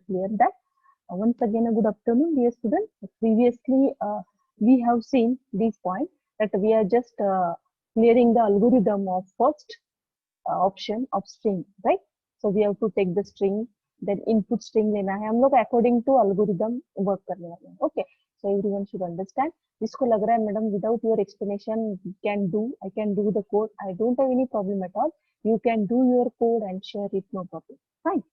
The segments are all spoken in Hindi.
clear that. Once again, a good afternoon, dear student. Previously, we have seen this point that we are just clearing the algorithm of first option of string, right? So we have to take the string, then input string लेना है हम लोग according to algorithm work करने वाले हैं. Okay, so everyone should understand. जिसको लग रहा है madam without your explanation I can do the code, I don't have any problem at all. You can do your code and share it, no problem. Fine.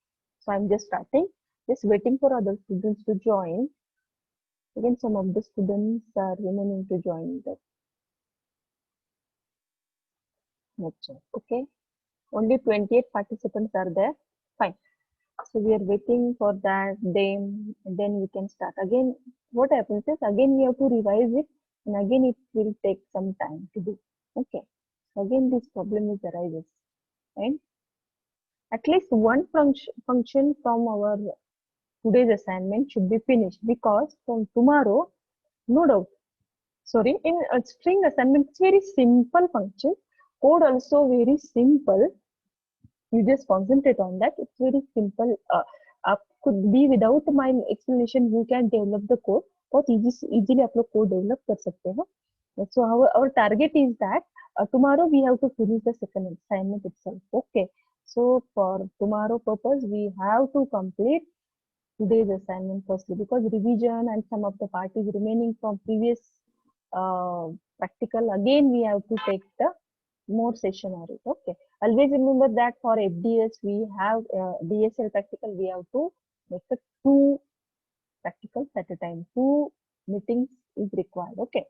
So I'm just starting, just waiting for other students to join. Again, some of the students are remaining to join the lecture. Okay, only 28 participants are there. Fine. So we are waiting for that. Then we can start. Again, what happens is again we have to revise it, and again it will take some time to do. Okay. So again this problem is arises, and at least one function from our today's assignment should be finished, because from tomorrow, no doubt. Sorry, in a string assignment, it's very simple function. Code also very simple. You just concentrate on that. It's very simple. Could be without my explanation, you can develop the code. बहुत easily आप लोग code develop कर सकते हो. So our target is that tomorrow we have to finish the second assignment itself. Okay. So for tomorrow purpose, we have to complete today's assignment firstly, because revision and some of the part is remaining from previous practical. Again, we have to take the more session on it. Okay. Always remember that for FDS, we have DSL practical, we have to make the 2 practicals at a time. 2 meetings is required. Okay.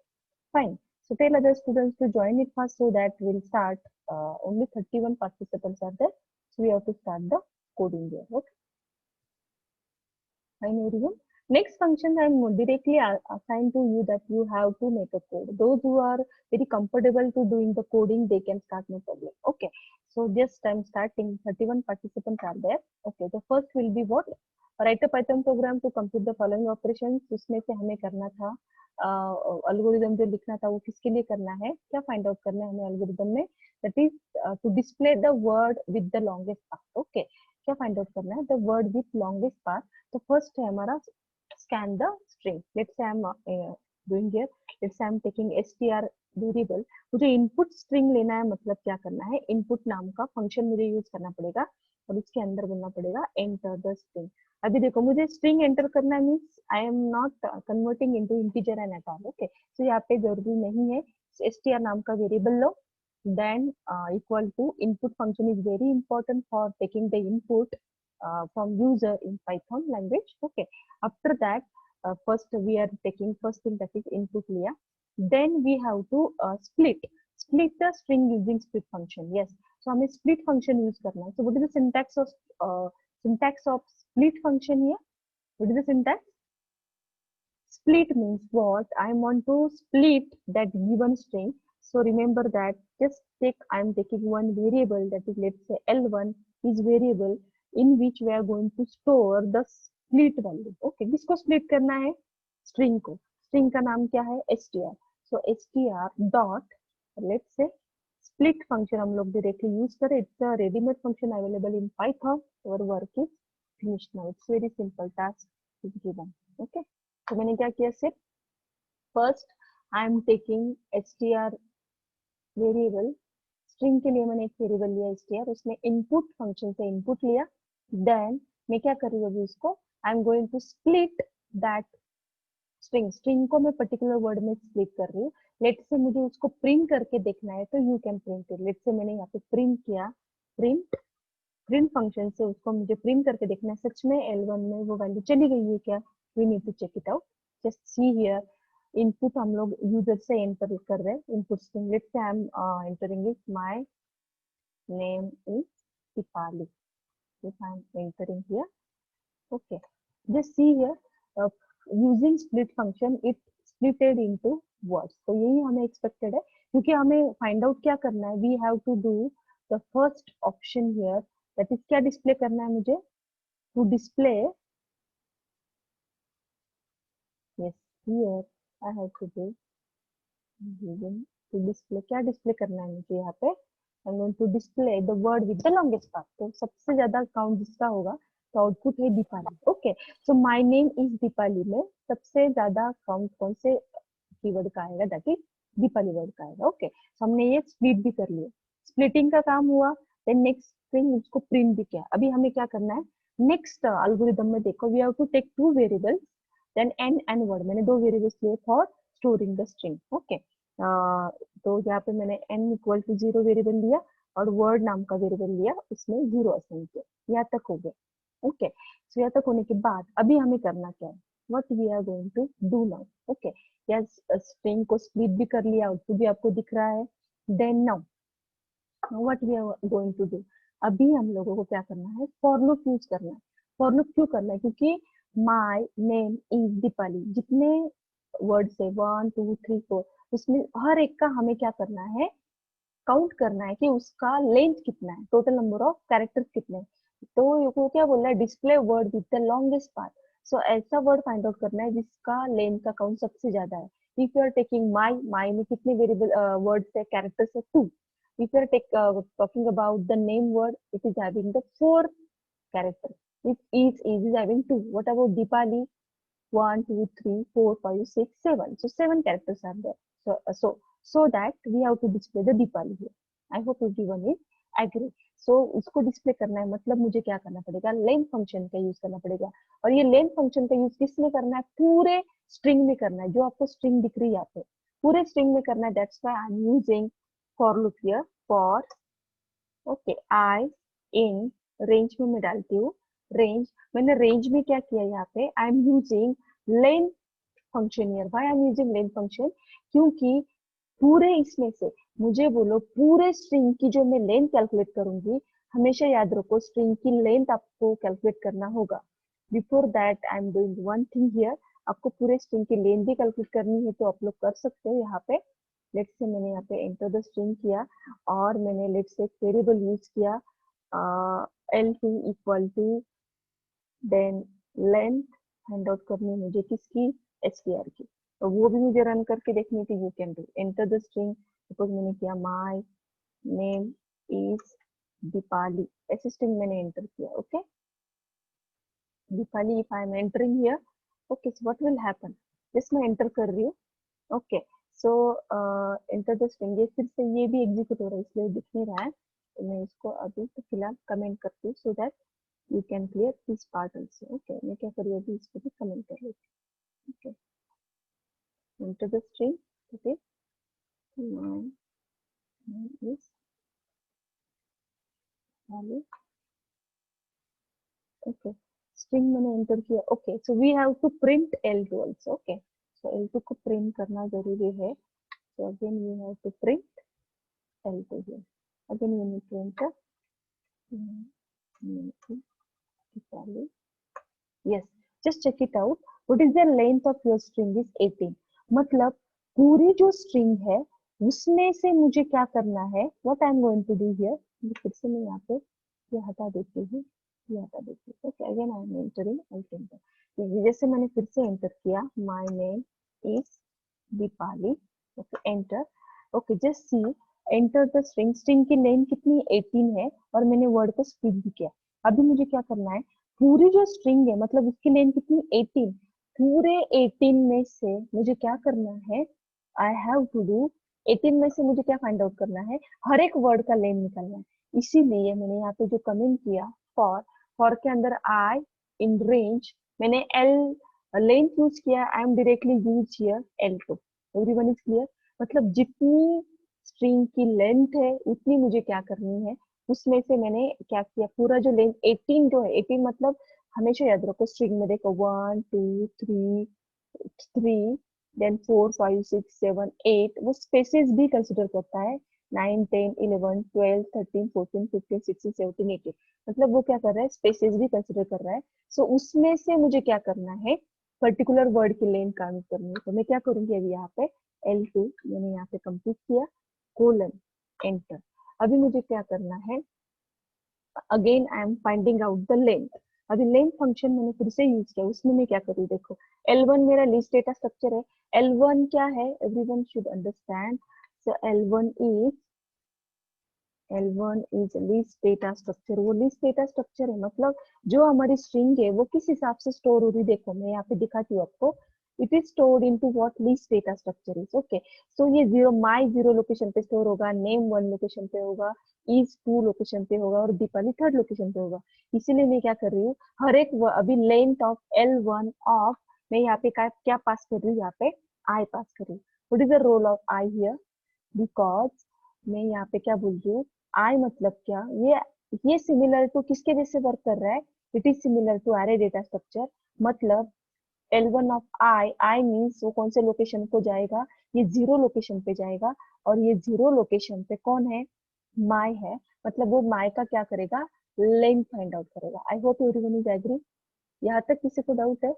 Fine. So tell other students to join it first so that we'll start. Only 31 participants are there. So we have to start the coding there. Okay. Fine, everyone. Next function I am directly assigned to you, that you have to make a code. Those who are very comfortable to doing the coding, they can start, no problem. Okay. So just I'm starting. 31 participants are there. Okay. The first will be what? Write a Python program to complete the following operations. जिसमें से हमें करना था algorithm जो लिखना था वो किसके लिए करना है, क्या find out करना है हमें algorithm में, that is to display the word with the longest path. Okay. क्या find out करना है, the word with longest path. तो first है हमारा scan the string. Let's say I'm doing here. Let's say I'm taking str variable. मुझे input string लेना है, मतलब क्या करना है, input नाम का function मुझे use करना पड़ेगा और उसके अंदर बोलना पड़ेगा enter the string. अभी देखो मुझे string enter करना है, means I am not converting into integer and at all. Okay. So यहाँ पे जरूरी नहीं है, str नाम का variable low, then equal to input function is very important for taking the input from user in Python language. Okay. After that, first we are taking first thing, that is input liya. Then we have to split the string using split function. Yes. So हमें split function use करना है. So what is the syntax of split function here? What is the syntax? Split means what? I want to split that given string. So remember that, just take, I am taking one variable, that is, let's say L1 is variable in which we are going to store the split value. Okay, किसको split करना है? String को. String का नाम क्या है? str. So str dot, let's say split function हम लोग directly use करें. It's a ready-made function available in Python. Our work is finished now. It's very simple task is given. Okay. तो मैंने क्या किया, सिर्फ first I am taking str variable. String के लिए मैंने एक वेरिएबल लिया str, उसमें इनपुट फंक्शन से इनपुट लिया. देन मैं क्या कर रही हूँ अभी उसको, I am going to split that string को मैं पर्टिकुलर वर्ड में स्प्लिट कर रही हूँ. लेट से मुझे उसको प्रिंट करके देखना है, तो you can print it. Late से मैंने यहाँ पे प्रिंट किया, प्रिंट फंक्शन से उसको मुझे प्रिंट करके देखना है सच में L1 में वो वैल्यू चली गई है क्या. We need to check it out. Just see here, input हम लोग यूजर से एंटर कर रहे हैं. Input string, let's say I am entering it, my name is Deepali. if I am entering here. Okay, just see here, using split function it splitted into words. तो यही हमें expected है, क्योंकि हमें find out क्या करना है. We have to do the first option here, that is क्या display करना है मुझे, to display, yes, here I have to do to display, क्या display करना है मुझे यहाँ पे. I'm going to display the word with the longest path. तो सबसे ज्यादा काउंट जिसका होगा तो आउटपुट है Deepali. Okay, so my name is Deepali में सबसे ज्यादा काउंट कौन से कीवर्ड का आएगा, दैट इज दीपाली वर्ड का आएगा। ओके, so हमने ये स्प्लिट भी कर लिया, स्प्लिटिंग का काम हुआ। देन नेक्स्ट थिंग, उसको प्रिंट भी किया। अभी हमें क्या करना है, नेक्स्ट एल्गोरिथम में देखो, we have to take two variables, then n word, मैंने दो वेरिएबल्स लिए for storing the string. Okay, तो यहाँ पे मैंने n इक्वल टू 0 वेरिएबल लिया और वर्ड नाम का वेरिएबल लिया, उसमें 0 असाइन किया। यहाँ तक हो गया। ओके, सो यहाँ तक होने के बाद अभी हमें करना क्या है, what we are going to do now. Okay, या स्ट्रिंग को स्प्लिट भी कर लिया, आउटपुट भी आपको दिख रहा है। Then now what we are going to do, अभी हम लोगों को क्या करना है, फॉर लूप यूज करना है। फॉर लूप क्यों करना है, क्योंकि माय नेम इज दीपाली, जितने वर्ड्स है 1 2 3 4, उसमें हर एक का हमें क्या करना है, काउंट करना है कि उसका लेंथ कितना है, टोटल नंबर ऑफ कैरेक्टर्स कितने हैं। तो वो क्या बोल रहा है, display word with the longest part. So ऐसा वर्ड फाइंड आउट करना है जिसका लेंथ का काउंट सबसे ज्यादा है। If you are taking my में कितने वेरिएबल वर्ड्स है, कैरेक्टर्स है, 2। If you are talking about the name word, it is having the 4 character. If is having 2, what about Deepali? 1 2 3 4 5 6 7, so 7 characters are there. So that we have to display the Deepali here. I hope everyone is agree. So उसको डिस्प्ले करना है, मतलब मुझे क्या करना पड़ेगा, लेन फंक्शन का यूज करना पड़ेगा। और ये लेन फंक्शन का यूज किस में करना है, पूरे स्ट्रिंग में करना है। जो आपको स्ट्रिंग दिख रही है यहाँ पे, पूरे स्ट्रिंग में करना है। That's why I am using for loop here. For okay, I in range में मैं डालती हूँ रेंज। मैंने रेंज में क्या किया, यहाँ पे I am using length function here. Why I am using length function, क्योंकि पूरे इसमें से मुझे बोलो, पूरे स्ट्रिंग की जो मैं लेंथ कैलकुलेट करूंगी, हमेशा याद रखो स्ट्रिंग की लेंथ आपको कैलकुलेट करना होगा। Before that I am doing one thing here, आपको पूरे स्ट्रिंग की लेंथ भी कैलकुलेट करनी है, तो आप लोग कर सकते हो। यहाँ पे लेट्स से मैंने यहाँ पे एंटर द स्ट्रिंग किया और मैंने लेट्स से एक वेरिएबल यूज किया L2 equal to, then length find out करनी है मुझे किसकी, str की। तो वो भी मुझे रन करके देखनी थी। You can do enter the string, suppose मैंने किया माय नेम इज दीपाली, ऐसे स्ट्रिंग मैंने एंटर किया। Okay, Deepali if I am entering here, okay, so what will happen, just मैं एंटर कर रही हूँ। Okay, so enter the string, ये फिर से ये भी एग्जीक्यूट हो रहा है, इसलिए दिख नहीं रहा है। तो मैं इसको अभी तो फिलहाल कमेंट करती हूँ, so that you can clear this part also. Okay, मैं क्या करूँ, अभी इसको भी कमेंट कर लेती हूँ। Okay, enter the string, okay, my name is Ali. Okay, string मैंने enter किया। Okay, so we have to print L2 also. Okay, so L2 को print करना जरूरी है। So again we have to print L2 here. Again we need to enter Ali. Yes, just check it out. What is the length of your string is 18. मतलब पूरी जो string है उसमें से मुझे क्या करना है, what I am going to do here, फिर से मैं यहाँ पे ये हटा देती हूँ, ये हटा देती हूँ। Okay, again I am entering, I'll enter। जैसे मैंने फिर से enter किया, my name is Deepali, okay, enter। Okay, just see, enter the string, string की लेंथ कितनी 18 है और मैंने वर्ड को स्प्लिट भी किया। अभी मुझे क्या करना है, पूरी जो स्ट्रिंग है, मतलब उसकी लेंथ कितनी 18, पूरे 18 में से मुझे क्या करना है, आई हैव टू डू 18 में से मुझे क्या फाइंड आउट करना है, हर एक वर्ड का लेंथ निकालना है। इसीलिए मैंने यहाँ पे जो कमेंट किया, फॉर के अंदर आई इन रेंज, मैंने एल लेंथ यूज किया, I am directly use here L2। Everyone is clear, मतलब जितनी स्ट्रिंग की लेंथ है उतनी मुझे क्या करनी है, उसमें से मैंने क्या किया, पूरा जो लेंथ 18 जो है, 18 मतलब हमेशा याद रखो स्ट्रिंग में देखो 1 2 3 3, देन 4 5 6 7 8, वो स्पेसेस भी कंसिडर करता है। 9 10 11 12 13 14 15 16 17 18, मतलब वो क्या कर रहा है, स्पेसेस भी कंसिडर कर रहा है। सो उसमें से मुझे क्या करना है, पर्टिकुलर वर्ड की लेंथ काउंट करनी है। तो मैं क्या करूंगी, अभी यहाँ पे L2 मैंने यहाँ पे कंप्लीट किया, कोलन एंटर। अभी मुझे क्या करना है, again I am finding out the length. अभी लेंथ फंक्शन मैंने फिर से यूज किया, उसमें मैं क्या करूँ, देखो L1 मेरा लिस्ट डेटा स्ट्रक्चर है। L1 क्या है, everyone should understand. So L1 is L1 is list data structure, वो लिस्ट डेटा स्ट्रक्चर है, मतलब जो हमारी स्ट्रिंग है वो किस हिसाब से स्टोर हो रही है। देखो मैं यहाँ पे दिखाती हूँ आपको, it is stored into what list data structure is. Okay, so ये जीरो माई जीरो लोकेशन पे स्टोर होगा, नेम वन लोकेशन पे होगा, इज टू लोकेशन पे होगा और दीपाली थर्ड लोकेशन पे होगा। इसीलिए मैं क्या कर रही हूँ, हर एक अभी लेंथ ऑफ L1 ऑफ, मैं यहाँ पे क्या पास कर रही हूँ, यहाँ पे आई पास कर रही हूँ। What is the role of I here, because मैं यहाँ पे क्या बोल रही हूँ, आई मतलब क्या, ये सिमिलर टू किसके जैसे वर्क कर रहा है, it is similar to array data structure. मतलब L1 ऑफ आई मीन्स वो कौन से लोकेशन को जाएगा, ये जीरो लोकेशन पे जाएगा, और ये जीरो लोकेशन पे कौन है, माई है, मतलब वो माई का क्या करेगा, लेंथ फाइंड आउट करेगा। I hope everyone is agree, यहाँ तक किसी को डाउट है,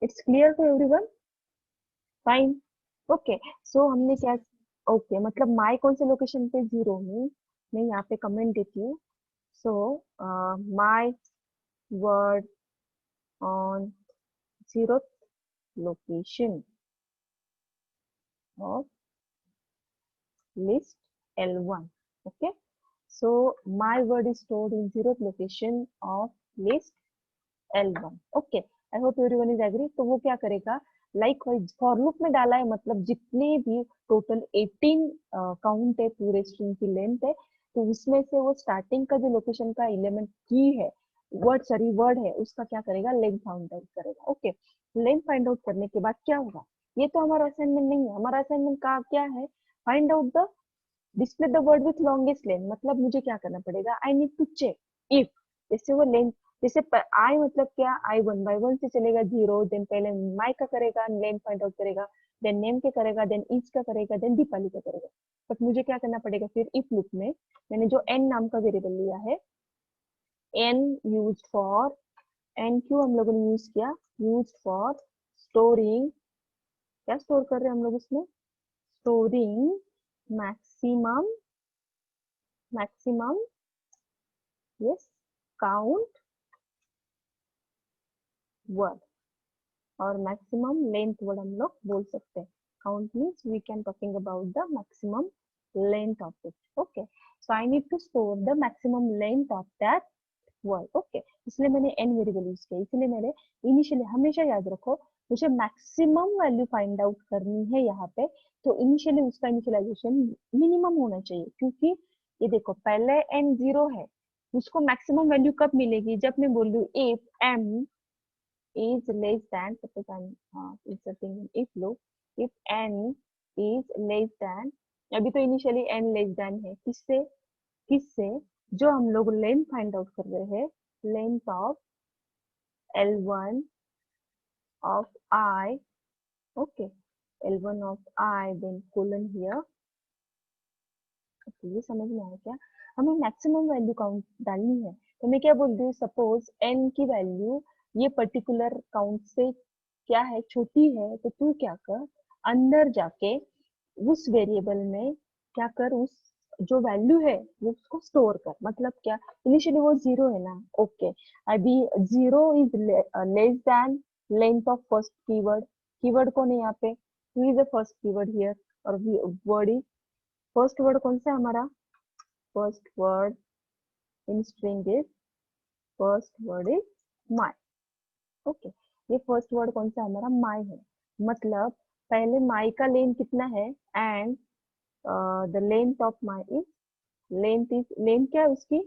it's clear to everyone, fine. Okay, so हमने क्या, ओके मतलब माई कौन से लोकेशन पे, जीरो में, मैं यहाँ पे कमेंट देती हूँ। So my word on zero location of list L1. Okay, so my word is stored in zeroth location of list L1. Okay, I hope everyone is agree। तो वो क्या करेगा, लाइक फॉर लूप में डाला है, मतलब जितने भी टोटल 18 काउंट है, पूरे स्ट्रिंग की लेंथ है, तो उसमें से वो स्टार्टिंग का जो लोकेशन का एलिमेंट की है, वर्ड है, उसका क्या करेगा, लेंथ फाइंड आउट करेगा। ओके, लेंथ फाइंड आउट करने के बाद क्या होगा, ये तो हमारा असाइनमेंट नहीं है, हमारा असाइनमेंट का क्या है, find out the display the word with longest length. मतलब मुझे क्या करना पड़ेगा, I need to check if, जैसे वो लेंथ, जैसे आई मतलब क्या, आई वन बाय वन से चलेगा जीरो, देन पहले माई का करेगा, लेंथ फाइंड आउट करेगा, देन नेम के करेगा, देन ईच का करेगा, देन दीपाली का करेगा। बट मुझे क्या करना पड़ेगा फिर, इफ लूप में मैंने जो एन नाम का वेरिएबल लिया है, एन यूज फॉर, एन क्यों हम लोगों ने यूज किया, यूज फॉर स्टोरिंग, क्या स्टोर कर रहे हैं हम लोग उसमें, storing maximum, maximum, yes, count word, और मैक्सिमम लेंथ वर्ड हम लोग बोल सकते हैं। Count means we can talking about the maximum length of it. Okay, so I need to store the maximum length of that word. Okay, इसलिए मैंने एन वेरिएबल यूज किया, इसलिए मैंने इनिशियली, हमेशा याद रखो, मुझे मैक्सिमम वैल्यू फाइंड आउट करनी है यहाँ पे, तो इनिशियली उसका इनिशियलाइजेशन मिनिमम होना चाहिए, क्योंकि ये देखो पहले एन जीरो है, उसको मैक्सिमम वैल्यू कब मिलेगी, जब मैं बोल रही हूँ if m is less than, suppose I'm inserting in if loop, if n is less than, अभी तो इनिशियली n लेस देन है, किससे, किससे, जो हम लोग लेंथ फाइंड आउट कर रहे हैं, length of L1 of I, okay, L1 of I, then colon here, okay, ये समझ में आया क्या, हमें मैक्सिमम वैल्यू काउंट डालनी है, तो मैं क्या बोल रही हूँ, सपोज n की वैल्यू ये पर्टिकुलर काउंट से क्या है, छोटी है, तो तू क्या कर, अंदर जाके उस वेरिएबल में क्या कर, उस जो वैल्यू है वो उसको स्टोर कर। मतलब क्या, इनिशियली वो जीरो है ना, ओके, अभी zero is less then length of first keyword, keyword कौन है यहाँ पे, who is the first keyword here, और वर्ड इज, फर्स्ट वर्ड कौन सा है हमारा, first word in string is, first word is my. Okay, ये फर्स्ट वर्ड कौन सा है हमारा, माई है, मतलब पहले माई का लेंथ कितना है, and the length of my is, length क्या है उसकी,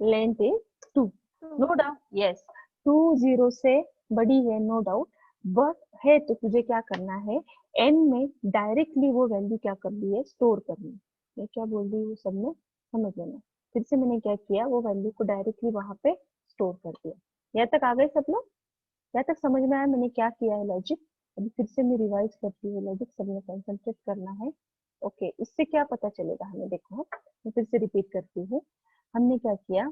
length is two, no doubt, yes, two zero से बड़ी है, नो डाउट, बट है, तो तुझे क्या करना है, एन में डायरेक्टली वो वैल्यू क्या करनी है, स्टोर करनी है। मैं क्या बोल रही हूँ सब में समझ लेना, फिर से मैंने क्या किया, वो वैल्यू को डायरेक्टली वहां पे स्टोर कर दिया। यहाँ तक आ गए सब लोग, यहाँ तक समझ में आया मैंने क्या किया है लॉजिक, अभी फिर से मैं रिवाइज करती हूँ लॉजिक, सबने कंसंट्रेट करना है। ओके, इससे क्या पता चलेगा हमें, देखो मैं फिर से रिपीट करती हूँ, हमने क्या किया,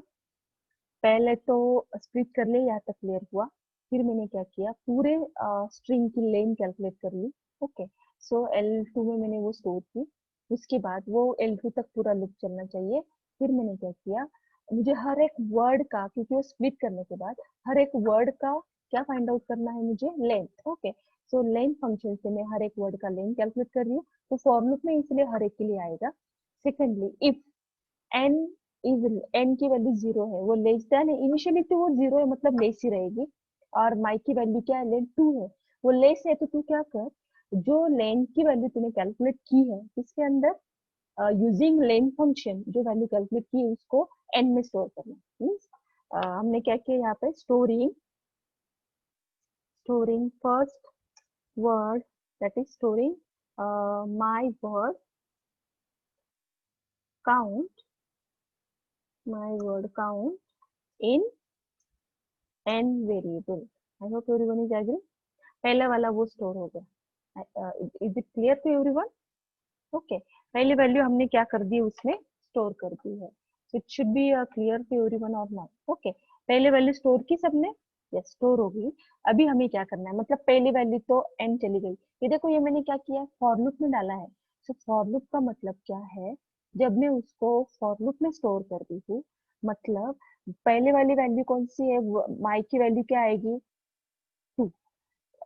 पहले तो स्प्लिट कर ले, यहाँ तक क्लियर हुआ, फिर मैंने क्या किया, पूरे स्ट्रिंग की लेंथ कैलकुलेट कर ली। ओके, सो L2 में मैंने वो स्टोर की, उसके बाद वो L2 तक पूरा लूप चलना चाहिए। फिर मैंने क्या किया, मुझे हर एक वर्ड का, क्योंकि वो स्प्लिट करने के बाद हर एक वर्ड का क्या फाइंड आउट करना है मुझे, length. Okay, so length function से मैं हर एक वर्ड का लेंथ कैलकुलेट कर रही हूँ, तो फॉर लूप में इसलिए हर एक के लिए आएगा। Secondly if n is n की वैल्यू 0 है, वो लेस देन है, इनिशियली तो वो 0 है मतलब लेस ही रहेगी, और माई की वैल्यू क्या है, लेन 2 है, वो लेस है, तो तू क्या कर, जो लेन की वैल्यू तूने कैलकुलेट की है इसके अंदर यूजिंग लेन फंक्शन, जो वैल्यू कैलकुलेट की है उसको n में स्टोर करना। मीन्स हमने क्या किया यहाँ पे, storing first word, that is storing my word count in n variable. I hope everyone is agree. पहला वाला वो स्टोर हो गया। Is it clear to everyone? Okay, पहली वैल्यू हमने क्या कर दी, उसमें स्टोर कर दी है, so it should be clear to everyone और नॉट। ओके, पहले वैल्यू स्टोर की सबने, यस स्टोर हो गई। अभी हमें क्या करना है, मतलब पहली वैल्यू तो n चली गई, ये देखो ये मैंने क्या किया, फॉर लूप में डाला है। सो फॉर लूप का मतलब क्या है, जब मैं उसको फॉर लूप में स्टोर कर दी हूँ, मतलब पहले वाली वैल्यू कौन सी है, माई की वैल्यू क्या आएगी, 2।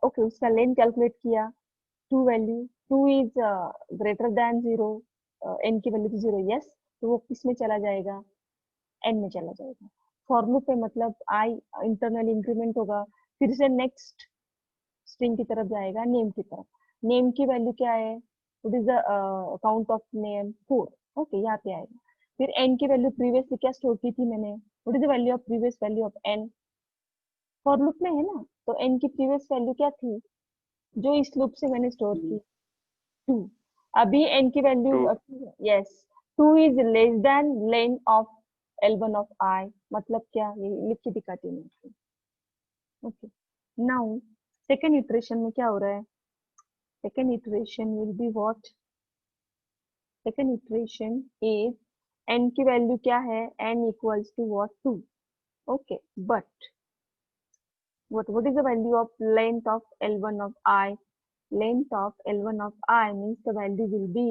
ओके, उसका लेन कैलकुलेट किया, 2 value, 2 is greater than 0, n की वैल्यू तो 0, यस, तो वो किस में चला जाएगा, n में चला जाएगा। फॉर लूप पे मतलब i इंटरनल इंक्रीमेंट होगा, फिर से नेक्स्ट स्ट्रिंग की तरफ जाएगा, नेम की तरफ, नेम की वैल्यू क्या है, what is the count of name, 4। Okay, यहाँ पे आएगा, फिर n की वैल्यू प्रीवियसली क्या स्टोर की थी मैंने, what is the value of previous value of n, for loop में है ना, तो n की प्रीवियस वैल्यू क्या थी, जो इस लूप से मैंने स्टोर की, 2। अभी n की वैल्यू, two yes, 2 is less than len of L1 of I, मतलब क्या, ये लिख के दिखाती हूँ मैं। ओके, नाउ सेकेंड इटरेशन में क्या हो रहा है, second iteration will be what, second iteration is n की वैल्यू क्या है, n equals to what, 2। Okay, but what is the value of length of L1 of I, length of L1 of I means the value will be,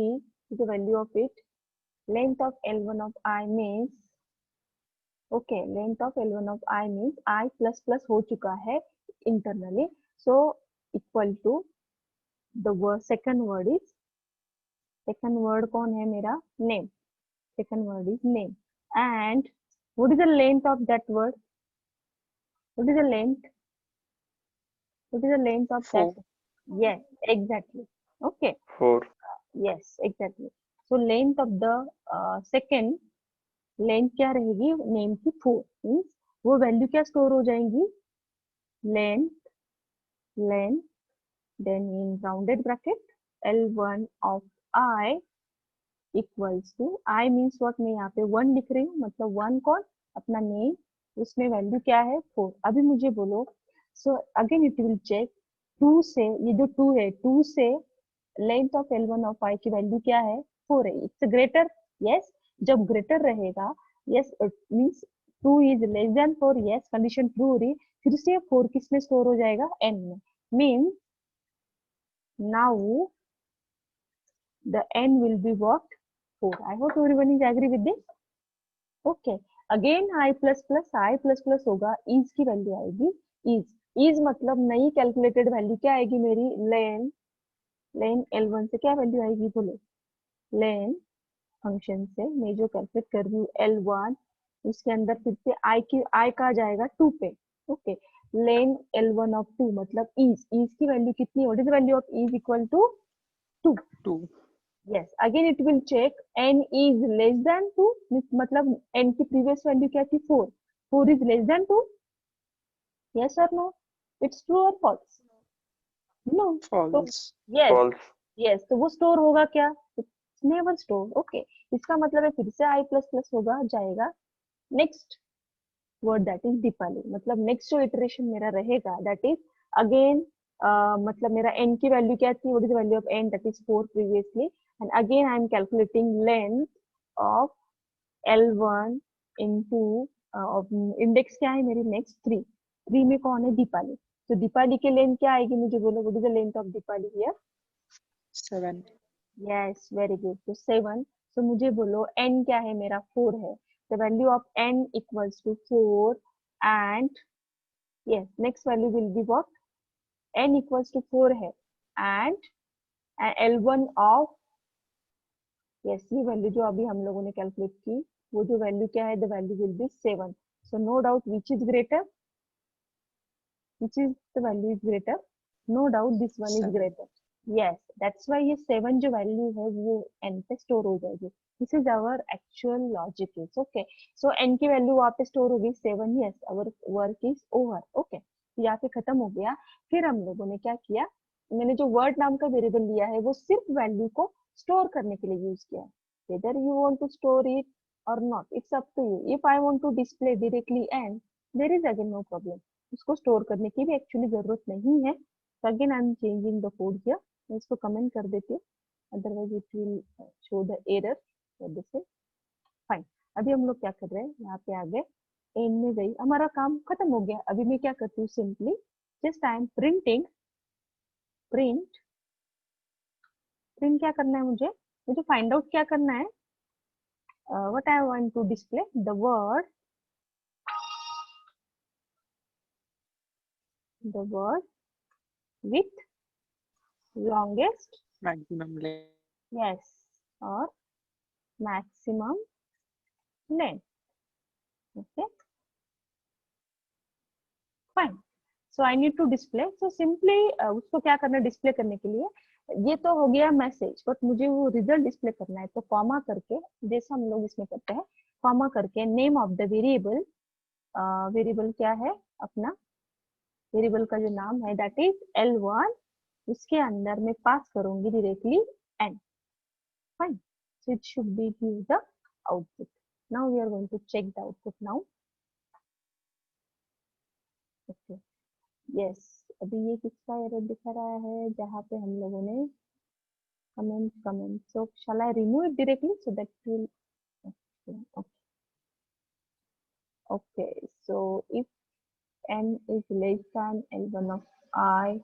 the value of it, length of L1 of I means, okay, length of L1 of I means I plus plus हो चुका है internally, so equal to the word, second word is, second word कौन है मेरा, name, second word is name, and what is the length of that word, what is the length, what is the length of that, four yes, exactly, okay, four yes, exactly, so length of the second, length क्या रहेगी, नेम की 4, मीन्स वो वैल्यू क्या स्टोर हो जाएंगी, length, length, then in rounded bracket L1 of I equals to, I means what, मैं यहाँ पे 1 लिख रही हूँ, मतलब 1 कौन, अपना नेम, उसमें वैल्यू क्या है, 4। अभी मुझे बोलो, so again it will check, 2 से, ये जो 2 है, 2 से length of L1 of I की वैल्यू क्या है, 4 है, इट्स ग्रेटर, यस, जब ग्रेटर रहेगा, yes means 2 is less than 4, yes, condition true हो रही, फिर से 4 किस में स्टोर हो जाएगा, n में, mean now the n will be what, 4। I hope everyone is agree with this. Okay, again I plus plus होगा, is की वैल्यू आएगी, is मतलब नई कैलकुलेटेड वैल्यू क्या आएगी मेरी, लेन, लेन L1 से क्या वैल्यू आएगी, बोलो, लेन फंक्शन से मैं जो कैलकुलेट कर रही हूँ L1, उसके अंदर फिर से I का जाएगा 2 पे। ओके, लेन L1 ऑफ 2 मतलब is की वैल्यू कितनी, what is the value of is equal to 2, two yes, again it will check n is less than 2, मतलब n की प्रीवियस वैल्यू क्या थी, 4, 4 is less than 2, yes or no, it's true or false, no, तो फॉल्स yes, फॉल्स yes, तो वो स्टोर होगा क्या, नेवर स्टोर, ओके, इसका मतलब है फिर से I प्लस प्लस होगा, जाएगा next word, that is Deepali, मतलब नेक्स्ट जो इटरेशन मेरा रहेगा दैट इज अगेन, मतलब मेरा n की वैल्यू क्या थी, what is the value of n, that is 4 previously, and again I am calculating length of L1 into, index क्या है मेरी, नेक्स्ट 3, 3 में कौन है, दीपाली, तो दीपाली के लेंथ क्या आएगी, मुझे बोलो, what is the length of Deepali here, 7 yes very good, तो 7, तो मुझे बोलो n क्या है मेरा, 4 है, the value of n equals to 4, and yes, next value will be what, n equals to 4 है, and L1 of यस, ये वैल्यू जो अभी हम लोगों ने कैलकुलेट की, वो जो वैल्यू क्या है, the value will be 7. So no doubt which is greater, which is the value is greater, no doubt this one is 7. greater. Yes, that's why ये 7 जो वैल्यू है वो n पे स्टोर हो जाएगी. This is our actual logic is okay. So n की वैल्यू वहाँ पे स्टोर हो गई 7. Yes, our work is over. Okay, यहाँ पे खत्म हो गया. फिर हम लोगों ने क्या किया, मैंने जो वर्ड नाम का वेरिएबल लिया है वो सिर्फ वैल्यू को स्टोर करने के लिए यूज किया है. whether you want to store it or not, it's up to you. if I want to display directly n, there is again no problem. उसको स्टोर करने की भी एक्चुअली जरूरत नहीं है. तो again I am changing the code here. मैं इसको कमेंट कर देती हूँ, otherwise it will show the error. से फाइन. अभी हम लोग क्या कर रहे हैं, यहाँ पे आ गए, एंड में गई, हमारा काम खत्म हो गया. अभी मैं क्या करती हूँ, simply just I am printing. Print print क्या करना है मुझे, मुझे फाइंड आउट क्या करना है, what I want to display the word, the word with longest, Maximum length. yes, or maximum length. Okay, fine. So I need to display. So simply उसको क्या करना है डिस्प्ले करने के लिए, ये तो हो गया मैसेज, बट मुझे वो रिजल्ट डिस्प्ले करना है. तो कॉमा करके, जैसे हम लोग इसमें करते हैं, कॉमा करके name of the variable, variable क्या है अपना, वेरिएबल का जो नाम है दैट इज L1. उसके अंदर मैं पास करूंगी directly n. Fine. So it should be give the output. Now we are going to check the output now. Okay. Yes. अभी ये किसका एरर दिखा रहा है, जहाँ पे हम लोगों ने comment. So shall I remove it directly so that it will, okay. Okay. So if n is less than L1 of I,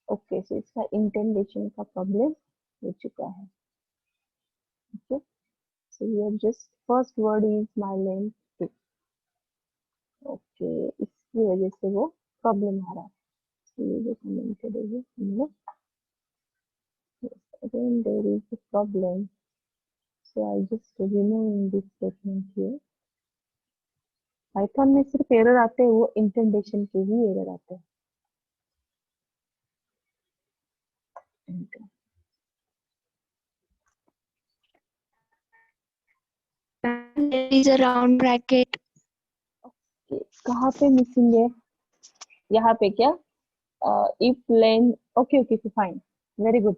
okay. So इसका indentation का problem हो चुका है. Okay. So here just first word is my length 2. Okay. इसकी वजह से वो प्रॉब्लम आ रहा है. So ये जो comment करेंगे हम लोग, again there is a problem. So I just remove this statement here. Python में सिर्फ एरर आते हैं वो इंटेंडेशन के ही एरर आते हैं. There is a round bracket. कहाँ पे मिसिंग है, यहाँ पे क्या, if length, okay, fine, very good.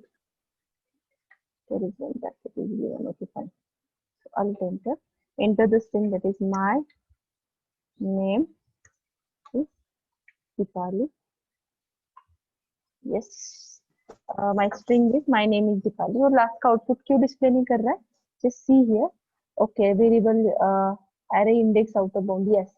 There is one bracket is given, okay, fine. So I'll enter the string that is my name is Deepali. Yes, my string is my name is Deepali. और लास्ट का आउटपुट क्यों डिस्प्ले नहीं कर रहा है, just see here. Okay, variable array index out of bound. Yes,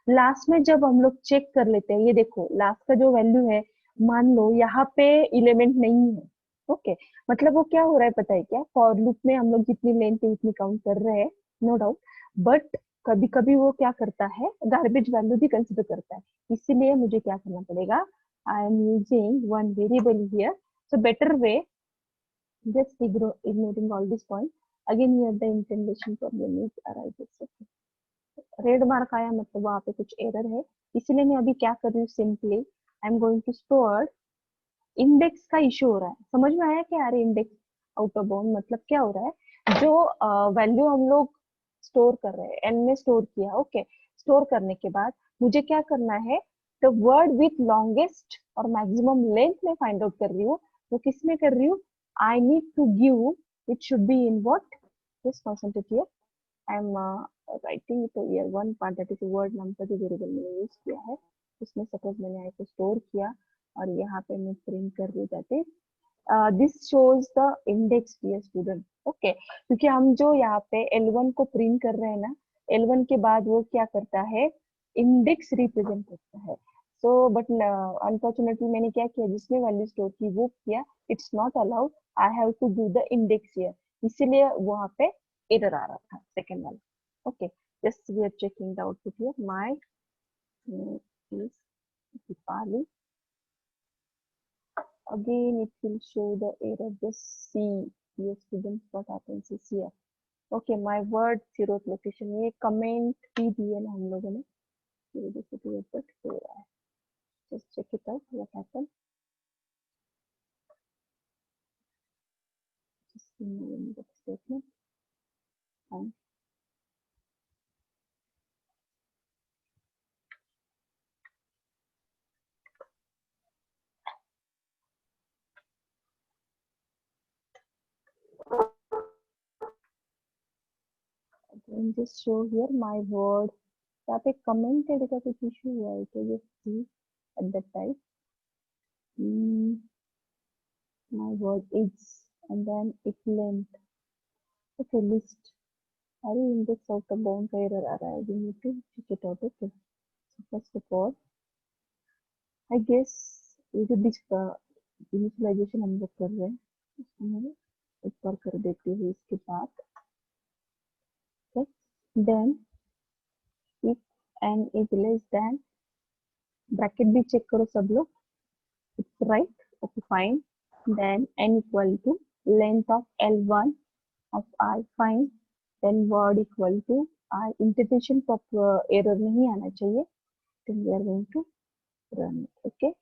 last में जब हम लोग चेक कर लेते हैं, ये देखो लास्ट का जो वैल्यू है, मान लो यहाँ पे एलिमेंट नहीं है. ओके, मतलब वो क्या हो रहा है पता है क्या, फॉर लूप में हम लोग जितनी लेंथ है उतनी काउंट कर रहे हैं, नो डाउट. बट कभी कभी वो क्या करता है, गार्बेज वैल्यू भी कंसिडर करता है. इसीलिए मुझे क्या करना पड़ेगा, I am using one variable here. So better way, just ignoring all this point. Again here the indentation problem is arises. Red mark आया मतलब वहां पे कुछ एरर है. इसलिए मैं अभी क्या कर रही हूँ, simply I am going to store. Index का इशू हो रहा है, समझ में आया क्या, अरे इंडेक्स आउट ऑफ बाउंड मतलब क्या हो रहा है, जो वैल्यू हम लोग स्टोर कर रहे हैं, एन में स्टोर किया. ओके, स्टोर करने के बाद मुझे क्या करना है, द वर्ड विथ लॉन्गेस्ट और मैक्सिमम लेंथ में फाइंड आउट कर रही हूँ. वो किस में कर रही हूँ, I need to give, it should be in what, this concentrate here. I am writing it here one part that is word नाम का जो वेरिएबल मैंने यूज किया है, उसमें सपोज मैंने आई को स्टोर किया और यहाँ पे मैं प्रिंट कर रही जाती. This shows the index dear student. Okay, क्योंकि हम जो यहाँ पे L1 को प्रिंट कर रहे हैं ना, L1 के बाद वो क्या करता है, इंडेक्स रिप्रेजेंट करता है. सो बट अनफॉर्चुनेटली मैंने क्या किया, जिसमें वैल्यू स्टोर की वो किया, it's not allowed, I have to do the index here. इसीलिए वहां पे एरर आ रहा था सेकंड वाला. Okay, just we are checking the output here. My is Dipali. Again it will show the error. Just see, dear students, what happens is here. Okay my word zeroth location, ये कमेंट भी दिए ना हम लोगों ने, just check it out what happened, just in the statement and just show here my word, यहाँ पे कमेंटेड का कुछ इशू हुआ है तो just see at that type my word is and then it length, okay list, अरे index out of bound का error आ रहा है, we need to check it out. Okay, so first of all I guess ये जो दिखता इनिशियलाइजेशन हम लोग कर रहे हैं उसको मैं एक बार कर देती हूँ इसके बाद. Okay, then if n is less than, bracket भी चेक करो सब लोग, it's right, okay fine, then n equal to length of L1 of I, fine, then word equal to I, interpretation error नहीं आना चाहिए, then we are going to run it. Okay,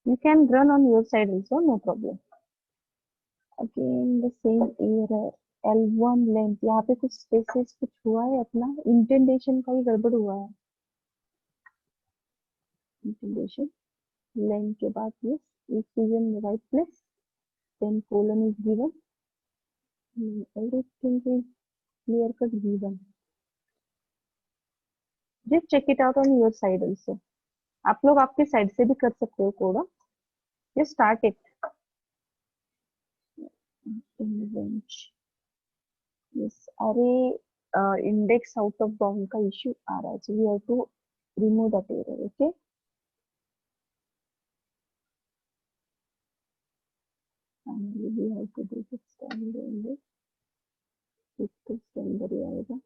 you can run on your side also, no problem. Again the same error, L1 length, यहाँ पे कुछ स्पेसेस कुछ हुआ है अपना, इंटेंडेशन का ही गड़बड़ हुआ है, इंटेंडेशन length के बाद yes, if is in the right place, then colon is given, everything is clear cut given. Just check it out on your side also. आप लोग आपके साइड से भी कर सकते हो code, just start it. Yes, अरे इंडेक्स आउट ऑफ बाउंड का इश्यू आ रहा है, so we have to remove that error. Okay, finally we have to do this standard, इसको standard ही आएगा.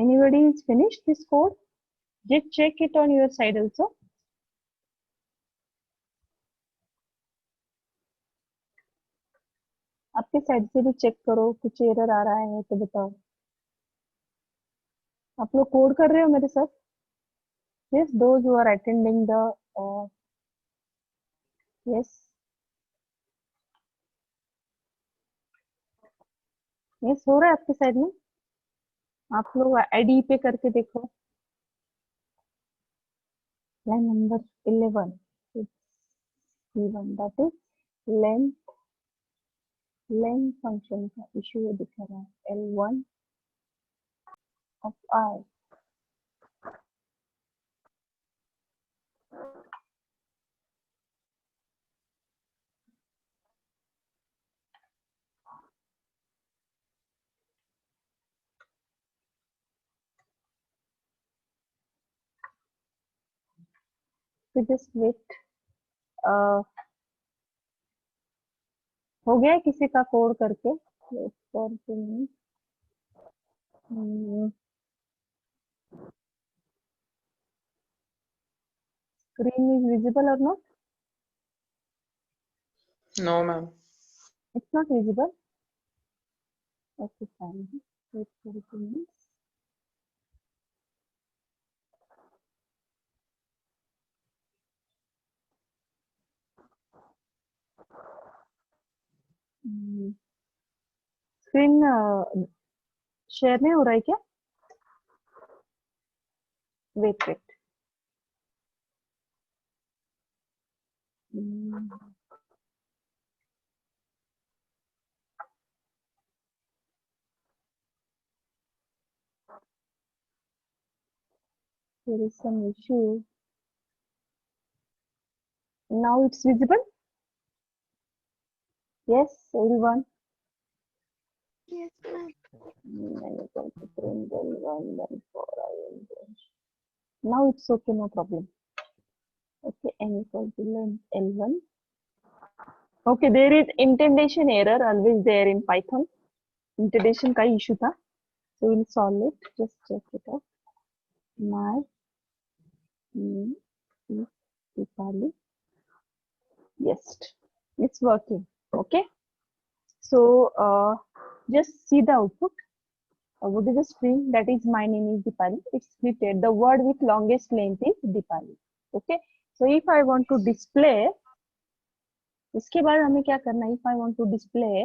Anybody is finished this code? Just check it on your side also. आपके साइड से भी चेक करो, कुछ एरर आ रहा है तो बताओ. आप लोग कोड कर रहे हो मेरे साथ? Yes, those who are attending the yes, yes हो रहा है आपके साइड में, आप लोग आईडी पे करके देखो. Line number 11 that is length, length function का इशू दिख रहा है, L1 of I. So just wait. हो गया है किसी का कोड करके? Wait for 2 minutes. Screen is visible or not? No, ma'am. It's not visible. Okay, fine. Wait for 2 minutes. Screen share नहीं हो रहा है क्या? Wait wait, there is some issue. Now it's visible. Yes, everyone. Yes, ma'am. Now it's okay, no problem. Okay, n equal to length L1 Okay, there is indentation error always there in Python. Indentation का issue था. So we'll solve it. Just check it out. My name is Deepali. Yes, it's working. Okay. So just see the output. What is the string? That is my name is Deepali. It's splitted. The word with longest length is Deepali. Okay. So if I want to display, इसके बाद हमें क्या करना है? If I want to display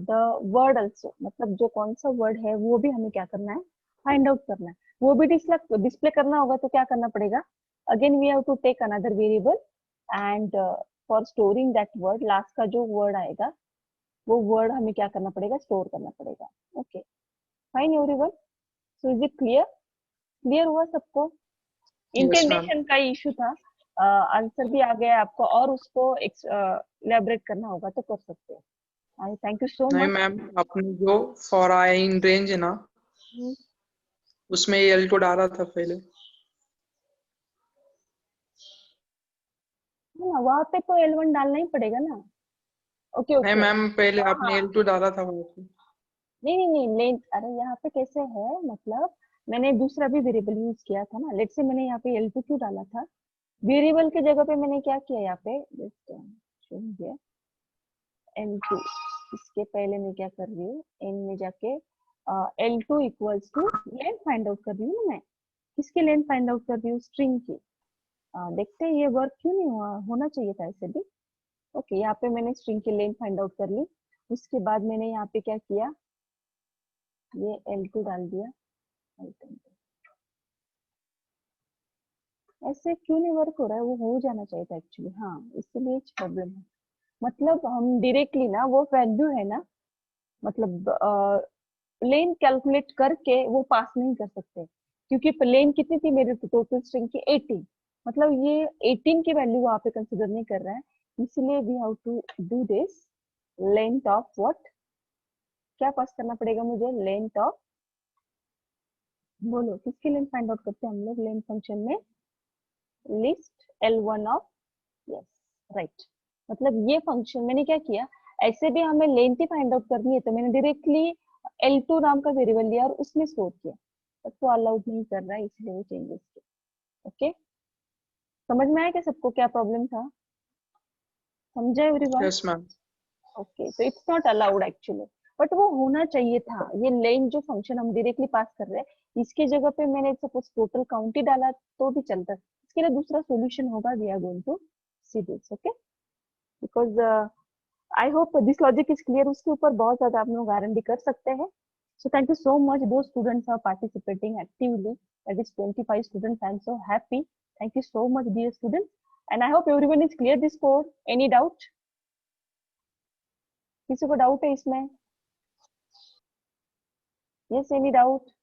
the word also, मतलब जो कौन सा word है वो भी हमें क्या करना है? Find out करना है. वो भी display करना होगा तो क्या करना पड़ेगा? Again we have to take another variable and for storing that word, last का जो word आएगा वो word हमें क्या करना पड़ेगा? Store करना पड़ेगा. Okay. Fine everyone. So is it clear? Clear हुआ सबको? Indentation का issue था. आंसर भी आ गया आपको और उसको elaborate करना होगा तो कर सकते हैं. Thank you so नहीं much. मैम, आपने जो फॉर आई इन रेंज है ना, उसमें L2 डाला था पहले. ना वहाँ पे तो L1 डालना ही पड़ेगा ना. ओके नहीं ओके. मैम, पहले हाँ, आपने हाँ. L2 डाला था वहाँ पे. नहीं लेंथ. अरे यहाँ पे कैसे है, मतलब मैंने दूसरा भी वेरिएबल यूज किया था ना. लेट्स से मैंने यहाँ पे L2 क्यों डाला था? वेरिएबल के जगह पे मैंने क्या किया यहाँ पे, जस्ट L2. इसके पहले मैं क्या कर रही हूँ, एन में जाके L2 equals to length find out कर रही हूँ ना मैं. किसकी लेंथ फाइंड आउट कर रही हूँ? स्ट्रिंग की. देखते हैं ये वर्क क्यों नहीं हुआ. होना चाहिए था ऐसे भी. ओके, यहाँ पे मैंने स्ट्रिंग की लेंथ फाइंड आउट कर ली. उसके बाद मैंने यहाँ पे क्या किया, ये L2 डाल दिया. ऐसे क्यों नहीं वर्क हो रहा है? वो हो जाना चाहिए था एक्चुअली. हाँ, इसलिए प्रॉब्लम है. मतलब हम डायरेक्टली ना वो वैल्यू है ना, मतलब लेन कैलकुलेट करके वो पास नहीं कर सकते, क्योंकि लेन कितनी थी मेरे टोटल स्ट्रिंग की? 18. मतलब ये 18 की वैल्यू वहां पे कंसिडर नहीं कर रहा है. इसलिए we have to do this length of what. क्या पास करना पड़ेगा मुझे? लेंथ ऑफ, बोलो किसकी लेंथ फाइंड आउट करते हैं हम लोग लेंथ फंक्शन में? List L1 of. Yes, right. मतलब ये फंक्शन मैंने क्या किया, ऐसे भी हमें लेंथ ही फाइंड आउट करनी है तो मैंने डायरेक्टली L2 नाम का वेरिएबल लिया और उसमें स्टोर किया. बट वो अलाउड नहीं कर रहा है, इसलिए वो चेंजेस किया. ओके, समझ में आया क्या सबको क्या प्रॉब्लम था? समझा एवरीवन? Yes ma'am. ओके, तो it's not allowed actually, but वो होना चाहिए था. ये लेंथ जो फंक्शन हम डायरेक्टली पास कर रहे हैं, इसकी जगह पे मैंने सपोज टोटल काउंट ही डाला तो भी चलता. इसके लिए दूसरा सॉल्यूशन होगा. We are going to see this. Okay, because I hope this logic is clear. उसके ऊपर बहुत ज्यादा आप लोग गारंटी कर सकते हैं. So thank you so much. Those students are participating actively. That is 25 students. I am so happy. Thank you so much, dear students. And I hope everyone is clear this code. Any doubt? किसी को डाउट है इसमें? Yes, any doubt?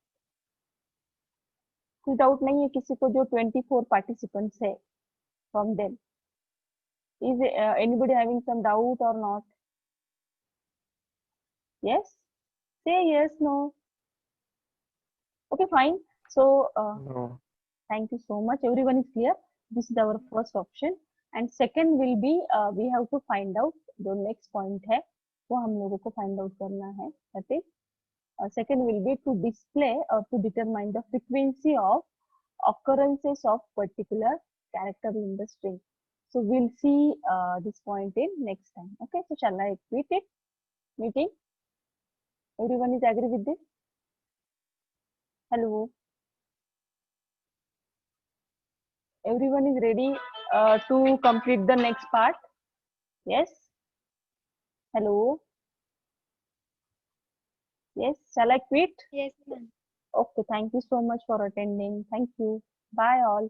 कोई डाउट नहीं है किसी को? जो 24 participants है from them. Is anybody having some doubt or not? Yes? Say yes, no. Okay, fine. So No. thank you so much. Everyone is clear. This is our first option. And second will be we have to find out जो next point है वो हम लोगों को find out करना है. That is second will be to display or to determine the frequency of occurrences of particular character in the string. So we'll see this point in next time. Okay, so shall I quit it? Meeting? Everyone is agree with this? Hello? Everyone is ready to complete the next part? Yes? Hello? Yes, shall I quit? Yes, ma'am. Okay, thank you so much for attending. Thank you. Bye all.